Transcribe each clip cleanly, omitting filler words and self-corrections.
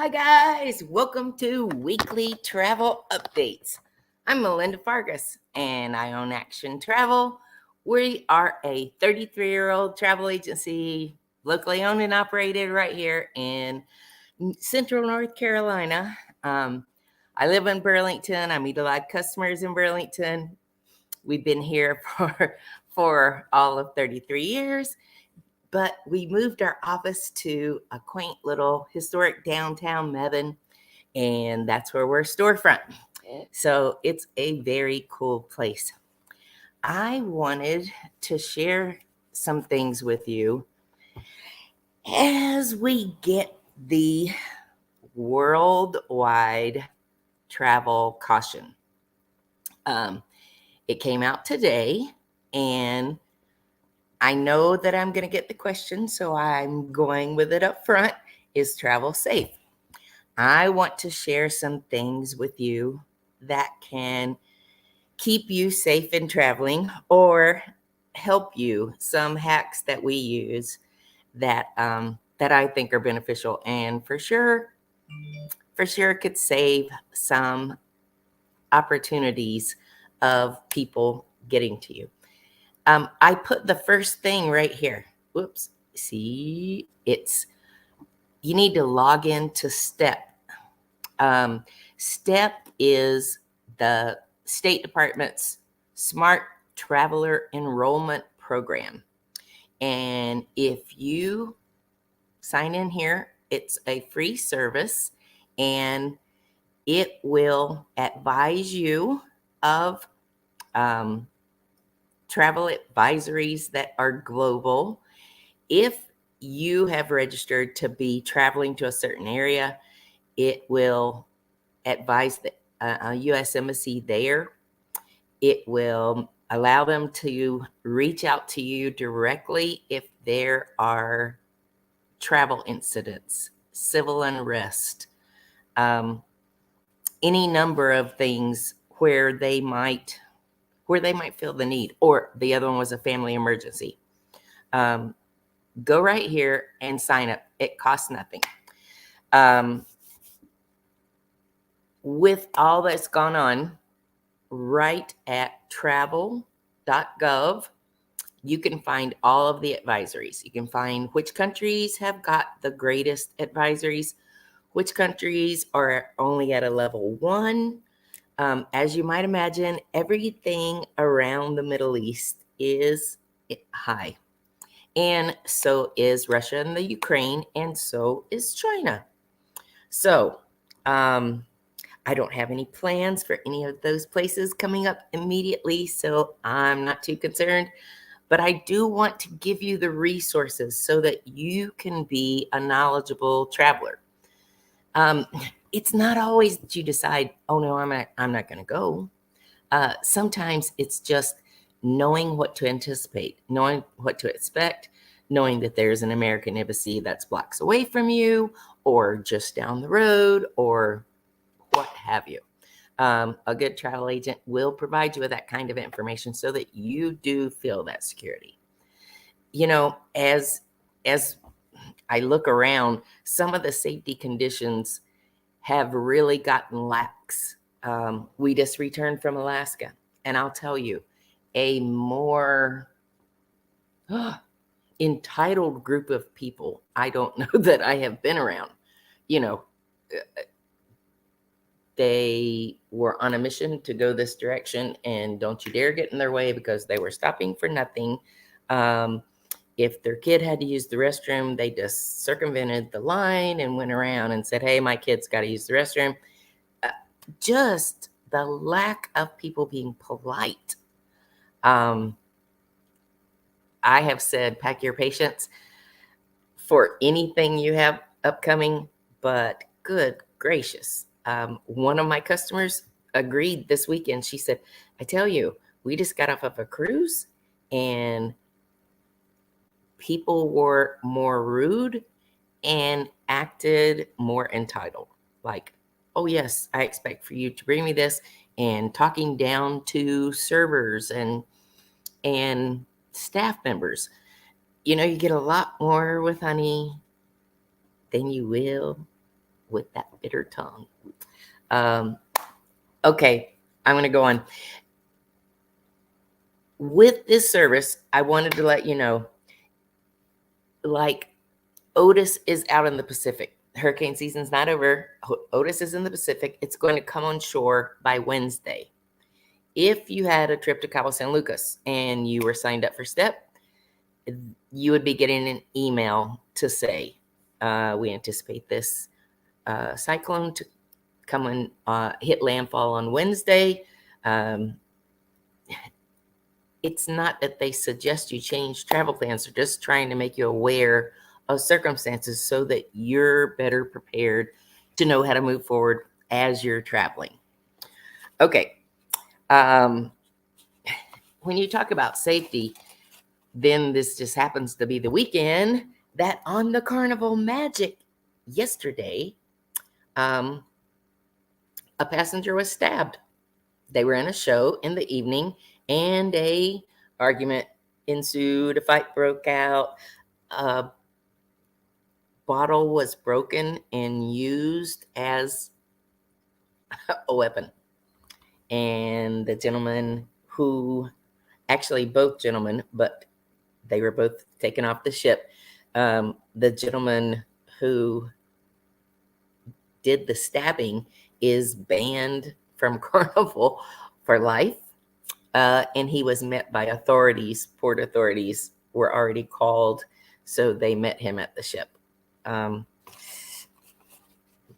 Hi, guys. Welcome to Weekly Travel Updates. I'm Melinda Fargus and I own Action Travel. We are a 33-year-old travel agency, locally owned and operated right here in Central North Carolina. I live in Burlington. I meet a lot of customers in Burlington. We've been here for all of 33 years. But we moved our office to a quaint little historic downtown Mebane, and that's where we're storefront. So it's a very cool place. I wanted to share some things with you as we get the worldwide travel caution. It came out today, and I know that I'm going to get the question, so I'm going with it up front. Is travel safe? I want to share some things with you that can keep you safe in traveling or help you. Some hacks that we use that I think are beneficial and for sure could save some opportunities of people getting to you. I put the first thing right here. Whoops. See, you need to log into STEP. STEP is the State Department's Smart Traveler Enrollment Program. And if you sign in here, it's a free service and it will advise you of travel advisories that are global. If you have registered to be traveling to a certain area, it will advise the U.S. Embassy there. It will allow them to reach out to you directly if there are travel incidents, civil unrest, any number of things where they might feel the need, or the other one was a family emergency. Go right here and sign up. It costs nothing. With all that's gone on, right at travel.gov, you can find all of the advisories. You can find which countries have got the greatest advisories, which countries are only at a level 1. As you might imagine, everything around the Middle East is high. And so is Russia and the Ukraine, and so is China. So I don't have any plans for any of those places coming up immediately, so I'm not too concerned. But I do want to give you the resources so that you can be a knowledgeable traveler. It's not always that you decide, oh no, I'm not going to go. Sometimes it's just knowing what to anticipate, knowing what to expect, knowing that there's an American embassy that's blocks away from you or just down the road or what have you. A good travel agent will provide you with that kind of information so that you do feel that security. You know, as I look around, some of the safety conditions have really gotten lax. We just returned from Alaska, and I'll tell you, a more entitled group of people I don't know that I have been around. You know, they were on a mission to go this direction, and don't you dare get in their way because they were stopping for nothing. If their kid had to use the restroom, they just circumvented the line and went around and said, hey, my kid's got to use the restroom. Just the lack of people being polite. I have said, pack your patience for anything you have upcoming, but good gracious. One of my customers agreed this weekend. She said, I tell you, we just got off of a cruise and people were more rude and acted more entitled. Like, oh yes, I expect for you to bring me this, and talking down to servers and staff members. You know, you get a lot more with honey than you will with that bitter tongue. Okay, I'm going to go on. With this service, I wanted to let you know, like, Otis is out in the Pacific. Hurricane season's not over. Otis is in the Pacific. It's going to come on shore by Wednesday. If you had a trip to Cabo San Lucas and you were signed up for STEP, you would be getting an email to say, we anticipate this cyclone to come and hit landfall on Wednesday. It's not that they suggest you change travel plans. They're just trying to make you aware of circumstances so that you're better prepared to know how to move forward as you're traveling. Okay. When you talk about safety, then this just happens to be the weekend that on the Carnival Magic yesterday, a passenger was stabbed. They were in a show in the evening and a argument ensued. A fight broke out. A bottle was broken and used as a weapon. And the gentleman who, actually both gentlemen, but they were both taken off the ship. The gentleman who did the stabbing is banned from Carnival for life. And he was met by authorities. Port authorities were already called, so they met him at the ship.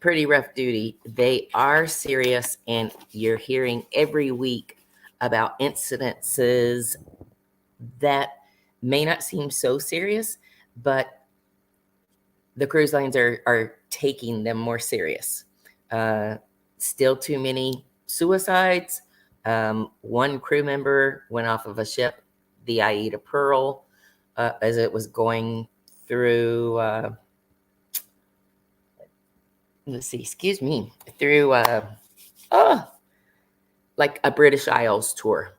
Pretty rough duty. They are serious, and you're hearing every week about incidences that may not seem so serious, but the cruise lines are taking them more serious. Still too many suicides. One crew member went off of a ship, the Aida Pearl, as it was going through, through like a British Isles tour.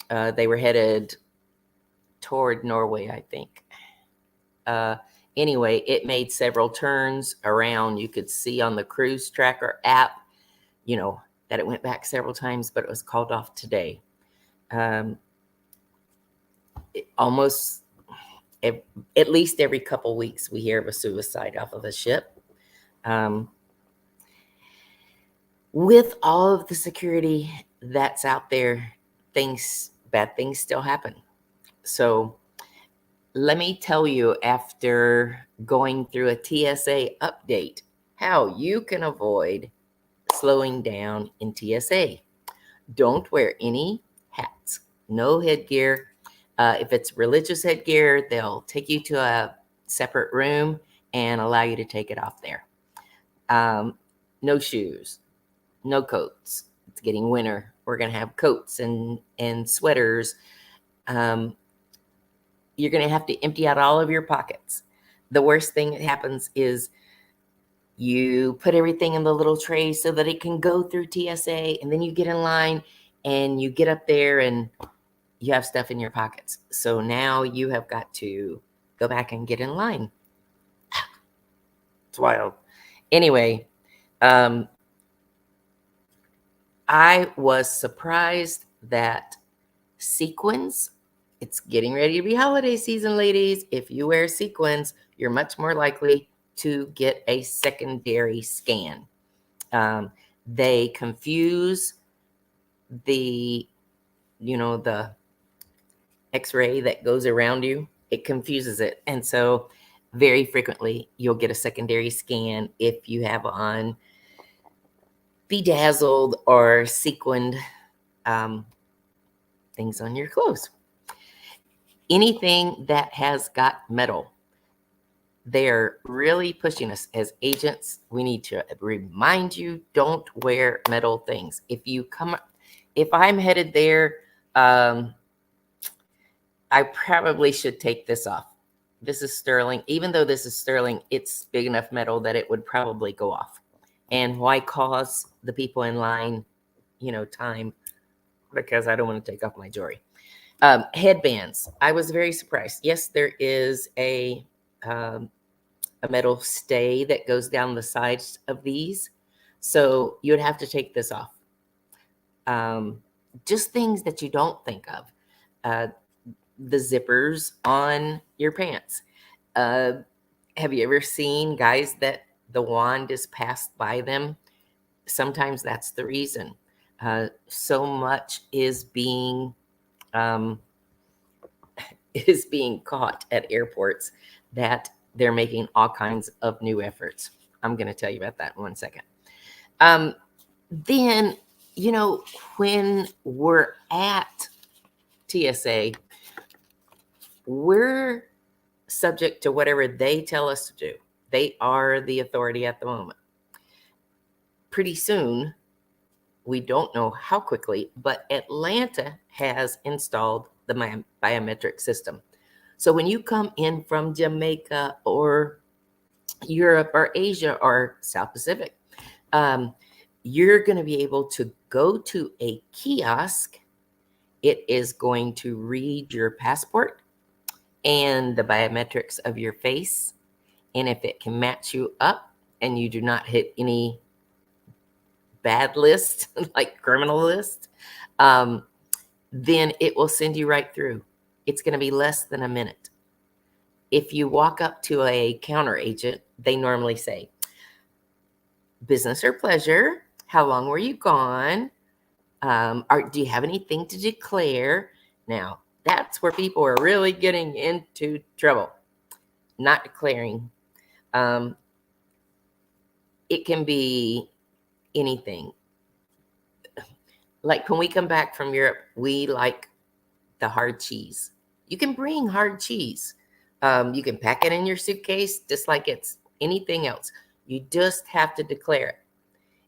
They were headed toward Norway, I think. Anyway, it made several turns around. You could see on the cruise tracker app, that it went back several times, but it was called off today. Almost at least every couple weeks, we hear of a suicide off of a ship. With all of the security that's out there, bad things still happen. So let me tell you, after going through a TSA update, how you can avoid slowing down in TSA. Don't wear any hats, no headgear. If it's religious headgear, they'll take you to a separate room and allow you to take it off there. No shoes, no coats. It's getting winter. We're going to have coats and sweaters. You're going to have to empty out all of your pockets. The worst thing that happens is you put everything in the little tray so that it can go through TSA, and then you get in line and you get up there and you have stuff in your pockets. So now you have got to go back and get in line. It's wild. Anyway, I was surprised that sequins, it's getting ready to be holiday season, ladies. If you wear sequins, you're much more likely to get a secondary scan. They confuse the X-ray that goes around you. It confuses it. And so very frequently you'll get a secondary scan if you have on bedazzled or sequined things on your clothes. Anything that has got metal, they're really pushing us as agents. We need to remind you, don't wear metal things. If I'm headed there, I probably should take this off. This is sterling. Even though this is sterling, it's big enough metal that it would probably go off. And why cause the people in line, time? Because I don't want to take off my jewelry. Headbands. I was very surprised. Yes, there is a a metal stay that goes down the sides of these. So you would have to take this off. Just things that you don't think of. Uh, the zippers on your pants. Uh, have you ever seen guys that the wand is passed by them? Sometimes that's the reason. So much um, is being caught at airports that they're making all kinds of new efforts. I'm going to tell you about that in 1 second. Then, when we're at TSA, we're subject to whatever they tell us to do. They are the authority at the moment. Pretty soon, we don't know how quickly, but Atlanta has installed the biometric system. So when you come in from Jamaica or Europe or Asia or South Pacific, you're going to be able to go to a kiosk. It is going to read your passport and the biometrics of your face. And if it can match you up and you do not hit any bad list, like criminal list, then it will send you right through. It's going to be less than a minute. If you walk up to a counter agent, they normally say, business or pleasure, how long were you gone? Do you have anything to declare? Now, that's where people are really getting into trouble, not declaring. It can be anything. Like when we come back from Europe, we like the hard cheese. You can bring hard cheese. You can pack it in your suitcase just like it's anything else. You just have to declare it.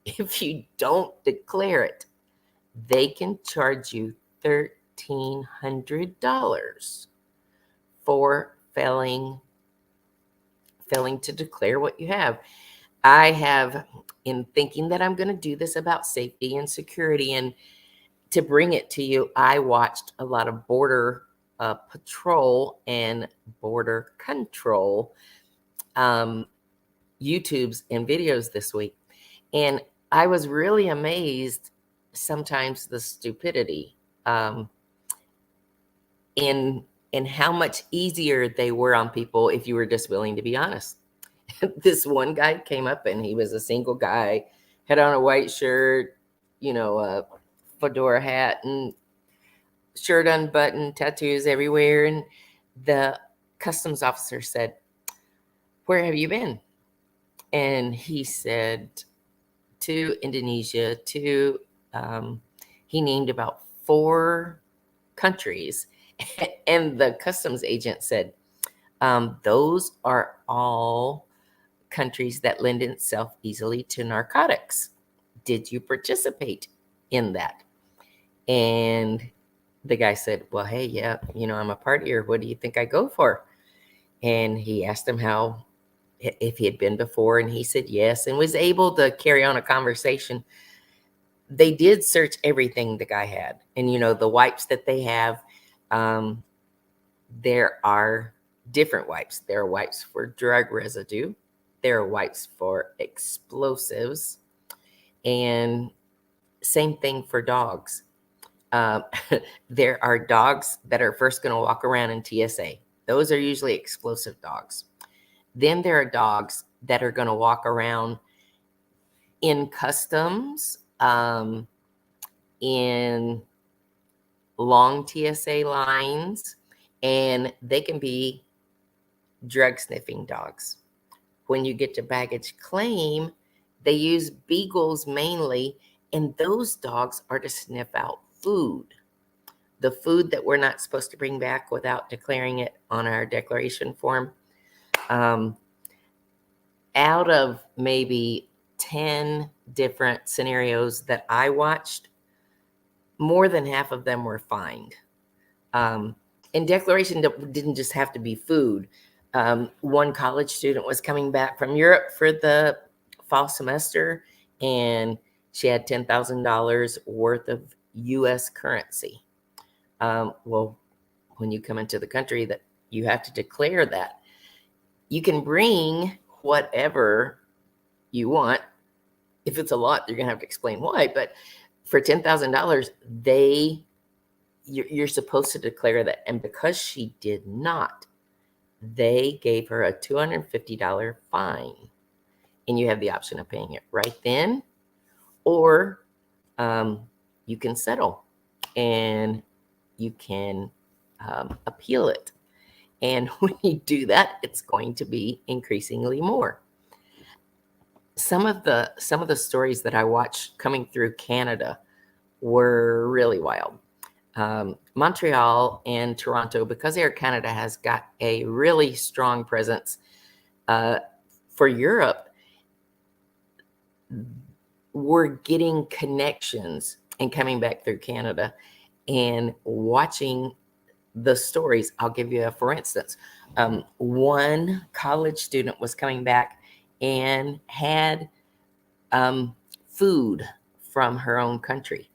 If you don't declare it, they can charge you $1,300 for failing to declare what you have. I have, in thinking that I'm going to do this about safety and security and to bring it to you, I watched a lot of border patrol and border control YouTubes and videos this week. And I was really amazed sometimes the stupidity in how much easier they were on people if you were just willing to be honest. This one guy came up and he was a single guy, had on a white shirt, a fedora hat and shirt unbuttoned, tattoos everywhere. And the customs officer said, "Where have you been?" And he said, "To Indonesia, to," he named about 4 countries. And the customs agent said, "Those are all countries that lend itself easily to narcotics. Did you participate in that?" And the guy said, "Well, hey, yeah, I'm a partier. What do you think I go for?" And he asked him if he had been before, and he said yes, and was able to carry on a conversation. They did search everything the guy had, and the wipes that they have, there are different wipes. There are wipes for drug residue. There are wipes for explosives, and same thing for dogs. There are dogs that are first going to walk around in TSA. Those are usually explosive dogs. Then there are dogs that are going to walk around in customs, in long TSA lines, and they can be drug sniffing dogs. When you get to baggage claim, they use beagles mainly, and those dogs are to sniff out food. The food that we're not supposed to bring back without declaring it on our declaration form. Out of maybe 10 different scenarios that I watched, more than half of them were fined. And declaration didn't just have to be food. One college student was coming back from Europe for the fall semester, and she had $10,000 worth of U.S. currency. Well, when you come into the country, that you have to declare that. You can bring whatever you want. If it's a lot, you're going to have to explain why. But for $10,000, you're supposed to declare that. And because she did not, they gave her a $250 fine. And you have the option of paying it right then, or you can settle and you can appeal it. And when you do that, it's going to be increasingly more. Some of the stories that I watched coming through Canada were really wild. Montreal and Toronto, because Air Canada has got a really strong presence for Europe, we're getting connections and coming back through Canada and watching the stories. I'll give you for instance, one college student was coming back and had food from her own country.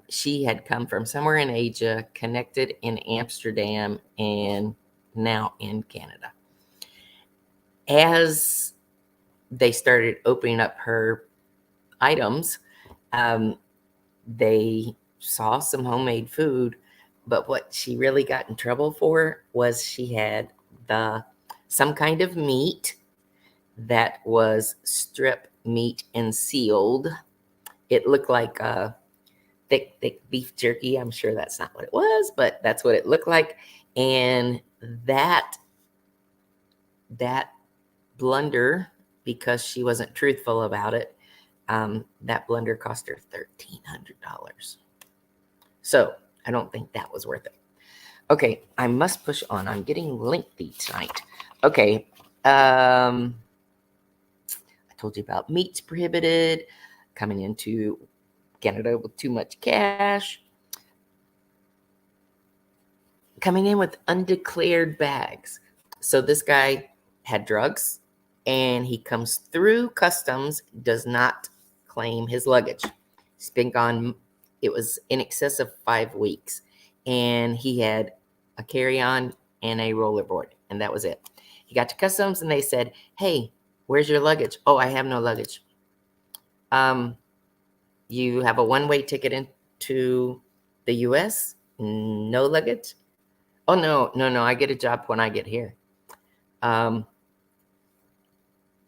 She had come from somewhere in Asia, connected in Amsterdam, and now in Canada. As they started opening up her items, they saw some homemade food, but what she really got in trouble for was she had some kind of meat that was strip meat and sealed. It looked like thick beef jerky. I'm sure that's not what it was, but that's what it looked like. And that blunder, because she wasn't truthful about it, that blunder cost her $1,300. So I don't think that was worth it. Okay, I must push on. I'm getting lengthy tonight. Okay, I told you about meats prohibited, coming into Canada with too much cash, coming in with undeclared bags. So this guy had drugs, and he comes through customs, does not claim his luggage. He's been gone, it was in excess of 5 weeks, and he had a carry-on and a rollerboard, and that was it. He got to customs, and they said, "Hey, where's your luggage?" "Oh, I have no luggage." You have a one-way ticket into the U.S.? No luggage? "Oh, no, I get a job when I get here."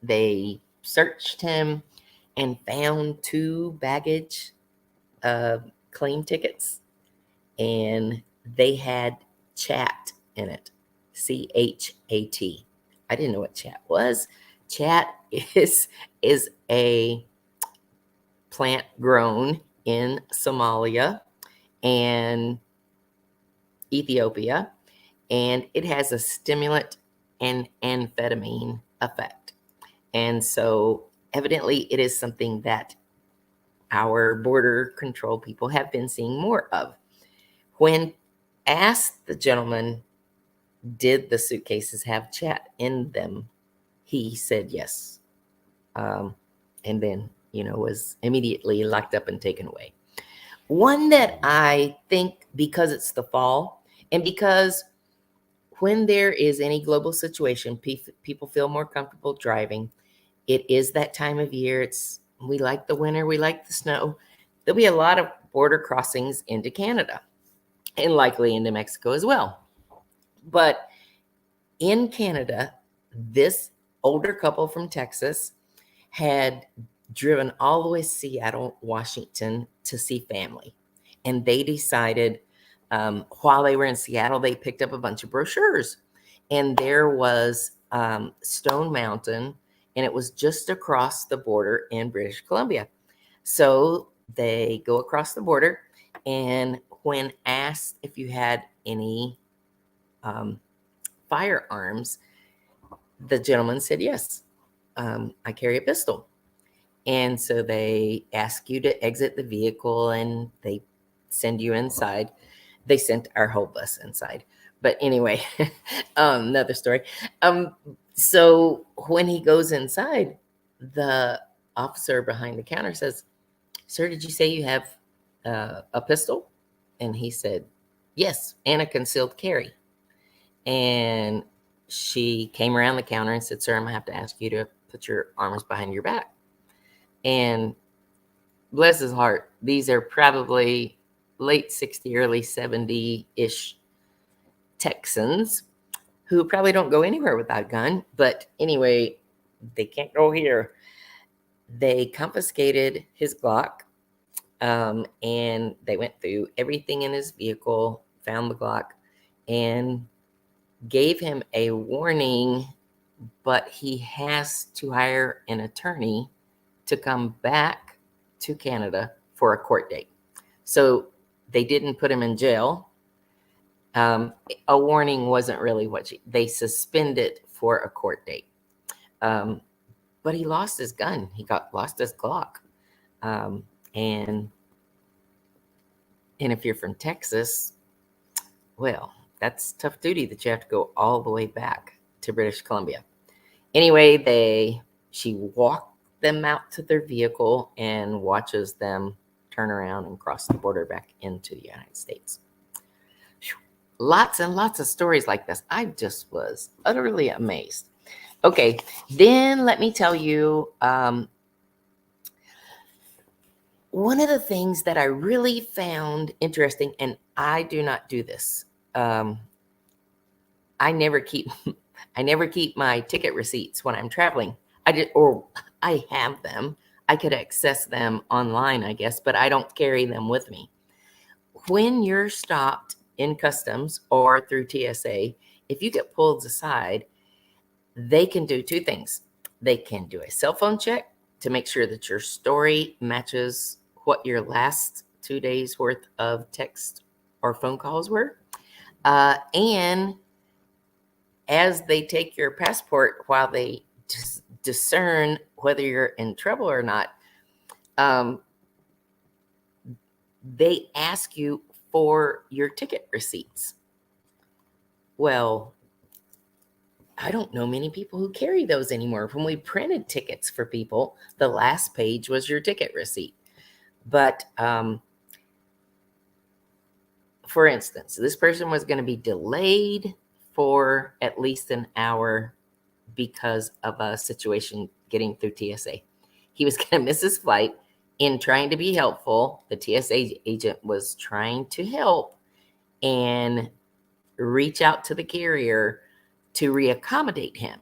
They searched him and found 2 baggage claim tickets, and they had chat in it. CHAT. I didn't know what chat was. Chat is a plant grown in Somalia and Ethiopia, and it has a stimulant and amphetamine effect. And so evidently it is something that our border control people have been seeing more of. When asked the gentleman, did the suitcases have chat in them, he said yes. And then, was immediately locked up and taken away. One that I think, because it's the fall, and because when there is any global situation, people feel more comfortable driving. It is that time of year. We like the winter. We like the snow. There'll be a lot of border crossings into Canada and likely into Mexico as well. But in Canada, this older couple from Texas had driven all the way to Seattle, Washington to see family. And they decided, while they were in Seattle, they picked up a bunch of brochures. And there was Stone Mountain, and it was just across the border in British Columbia. So they go across the border, and when asked if you had any firearms, the gentleman said, "Yes, I carry a pistol." And so they ask you to exit the vehicle, and they send you inside. They sent our whole bus inside. But anyway, another story. So when he goes inside, the officer behind the counter says, "Sir, did you say you have a pistol?" And he said, "Yes, and a concealed carry." And she came around the counter and said, "Sir, I'm going to have to ask you to put your arms behind your back." And bless his heart, these are probably late 60, early 70-ish Texans who probably don't go anywhere without a gun. But anyway, they can't go here. They confiscated his Glock, and they went through everything in his vehicle, found the Glock, and gave him a warning, but he has to hire an attorney to come back to Canada for a court date. So they didn't put him in jail. A warning wasn't really what they suspended for a court date. But he lost his gun. He lost his Glock. And if you're from Texas, well, that's tough duty that you have to go all the way back to British Columbia. Anyway, she walked them out to their vehicle and watches them turn around and cross the border back into the United States. Lots and lots of stories like this. I just was utterly amazed. Okay, then let me tell you, one of the things that I really found interesting, and I do not do this. I never keep my ticket receipts when I'm traveling. I have them. I could access them online, I guess, but I don't carry them with me. When you're stopped in customs or through TSA, if you get pulled aside, they can do two things. They can do a cell phone check to make sure that your story matches what your last 2 days worth of text or phone calls were. And as they take your passport, while they discern whether you're in trouble or not, they ask you for your ticket receipts. Well, I don't know many people who carry those anymore. When we printed tickets for people, the last page was your ticket receipt. But for instance, this person was going to be delayed for at least an hour because of a situation getting through TSA. He was going to miss his flight. In trying to be helpful, the TSA agent was trying to help and reach out to the carrier to reaccommodate him.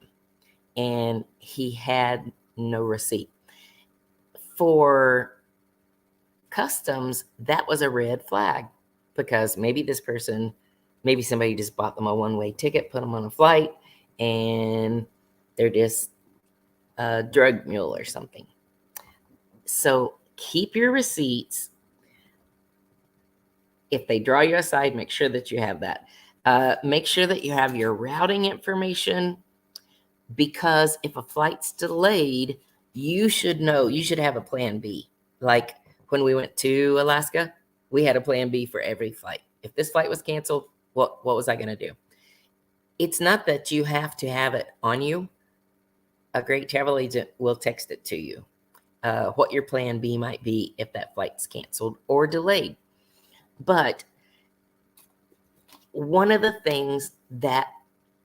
And he had no receipt. For customs, that was a red flag, because maybe somebody just bought them a one-way ticket, put them on a flight, and they're just a drug mule or something. So keep your receipts. If they draw you aside, make sure that you have that. Make sure that you have your routing information, because if a flight's delayed, you should have a plan B. Like when we went to Alaska, we had a plan B for every flight. If this flight was canceled, what was I going to do? It's not that you have to have it on you. A great travel agent will text it to you, what your plan B might be if that flight's canceled or delayed. But one of the things that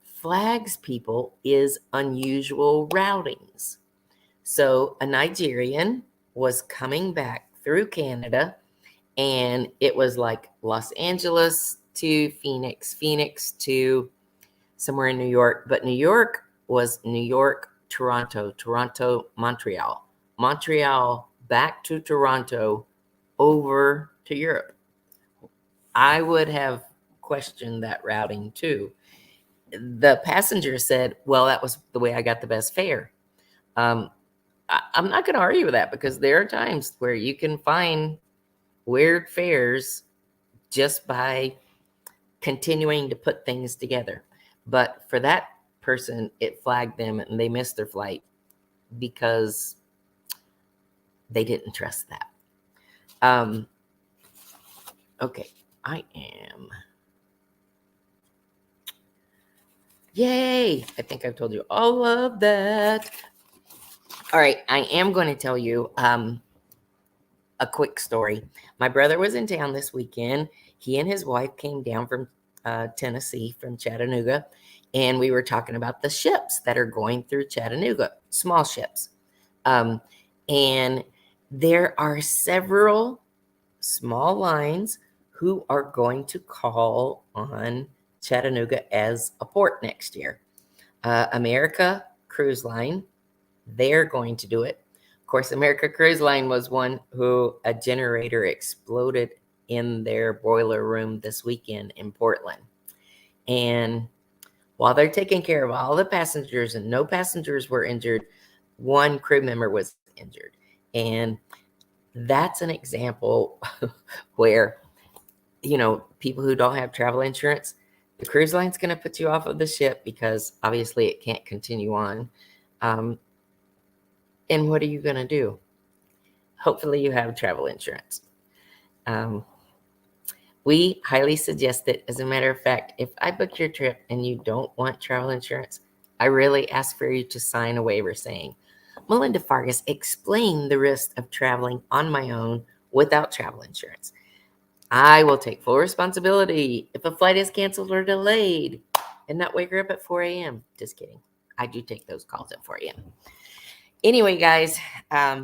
flags people is unusual routings. So a Nigerian was coming back through Canada, and it was like Los Angeles to Phoenix to somewhere in New York. But New York was New York, Toronto, Montreal, back to Toronto, over to Europe. I would have questioned that routing too. The passenger said, well, that was the way I got the best fare. I'm not going to argue with that, because there are times where you can find weird fares just by continuing to put things together. But for that person, it flagged them and they missed their flight because they didn't trust that. Okay, I am. Yay! I think I've told you all of that. All right, I am going to tell you a quick story. My brother was in town this weekend. He and his wife came down from Tennessee, from Chattanooga, and we were talking about the ships that are going through Chattanooga, small ships. And there are several small lines who are going to call on Chattanooga as a port next year. America Cruise Line, they're going to do it. Of course, America Cruise Line was one who a generator exploded in their boiler room this weekend in Portland. And while they're taking care of all the passengers and no passengers were injured, one crew member was injured. And that's an example where, people who don't have travel insurance, the cruise line's going to put you off of the ship because obviously it can't continue on. And what are you going to do? Hopefully you have travel insurance. We highly suggest it. As a matter of fact, if I book your trip and you don't want travel insurance, I really ask for you to sign a waiver saying, Melinda Fargas explained the risk of traveling on my own without travel insurance. I will take full responsibility if a flight is canceled or delayed and not wake her up at 4 a.m. Just kidding. I do take those calls at 4 a.m. Anyway, guys, I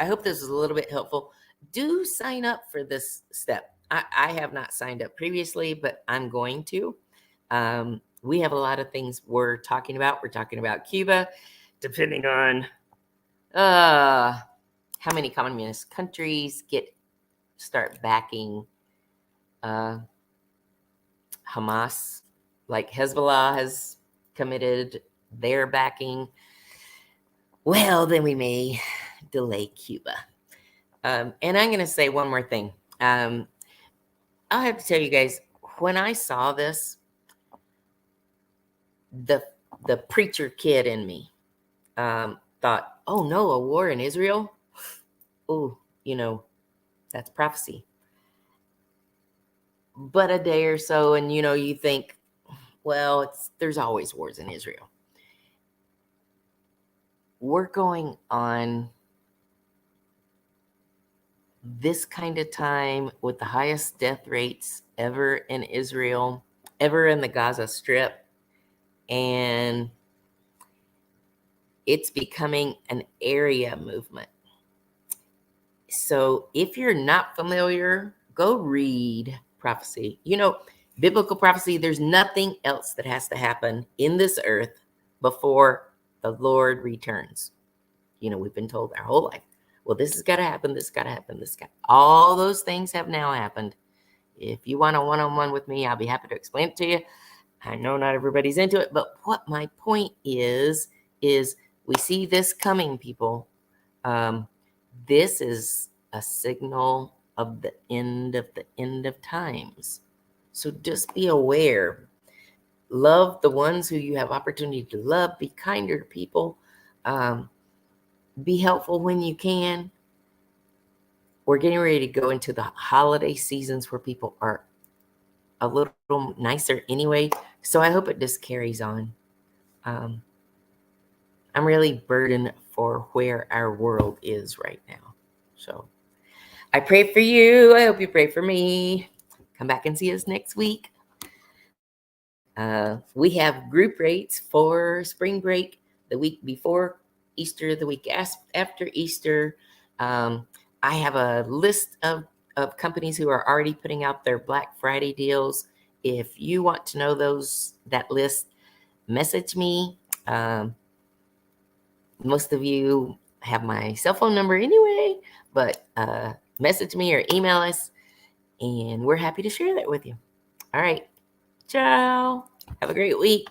hope this was a little bit helpful. Do sign up for this step. I have not signed up previously, but I'm going to. We have a lot of things we're talking about. We're talking about Cuba, depending on how many communist countries start backing Hamas, like Hezbollah has committed their backing. Well, then we may delay Cuba. And I'm going to say one more thing. I'll have to tell you guys, when I saw this, the preacher kid in me thought, oh no, a war in Israel? Oh, that's prophecy. But a day or so, and you think, well, there's always wars in Israel. We're going on this kind of time with the highest death rates ever in Israel, ever in the Gaza Strip. And it's becoming an area movement. So if you're not familiar, go read prophecy. Biblical prophecy, there's nothing else that has to happen in this earth before the Lord returns. We've been told our whole life, well, this has got to happen, this got to happen, all those things have now happened. If you want a one-on-one with me, I'll be happy to explain it to you. I know not everybody's into it, but what my point is we see this coming, people. This is a signal of the end of times. So just be aware. Love the ones who you have opportunity to love. Be kinder to people. Be helpful when you can. We're getting ready to go into the holiday seasons where people are a little nicer anyway. So I hope it just carries on. I'm really burdened for where our world is right now. So I pray for you. I hope you pray for me. Come back and see us next week. We have group rates for spring break the week before Easter, the week after Easter. I have a list of companies who are already putting out their Black Friday deals. If you want to know that list, message me. Most of you have my cell phone number anyway, but message me or email us, and we're happy to share that with you. All right. Ciao. Have a great week.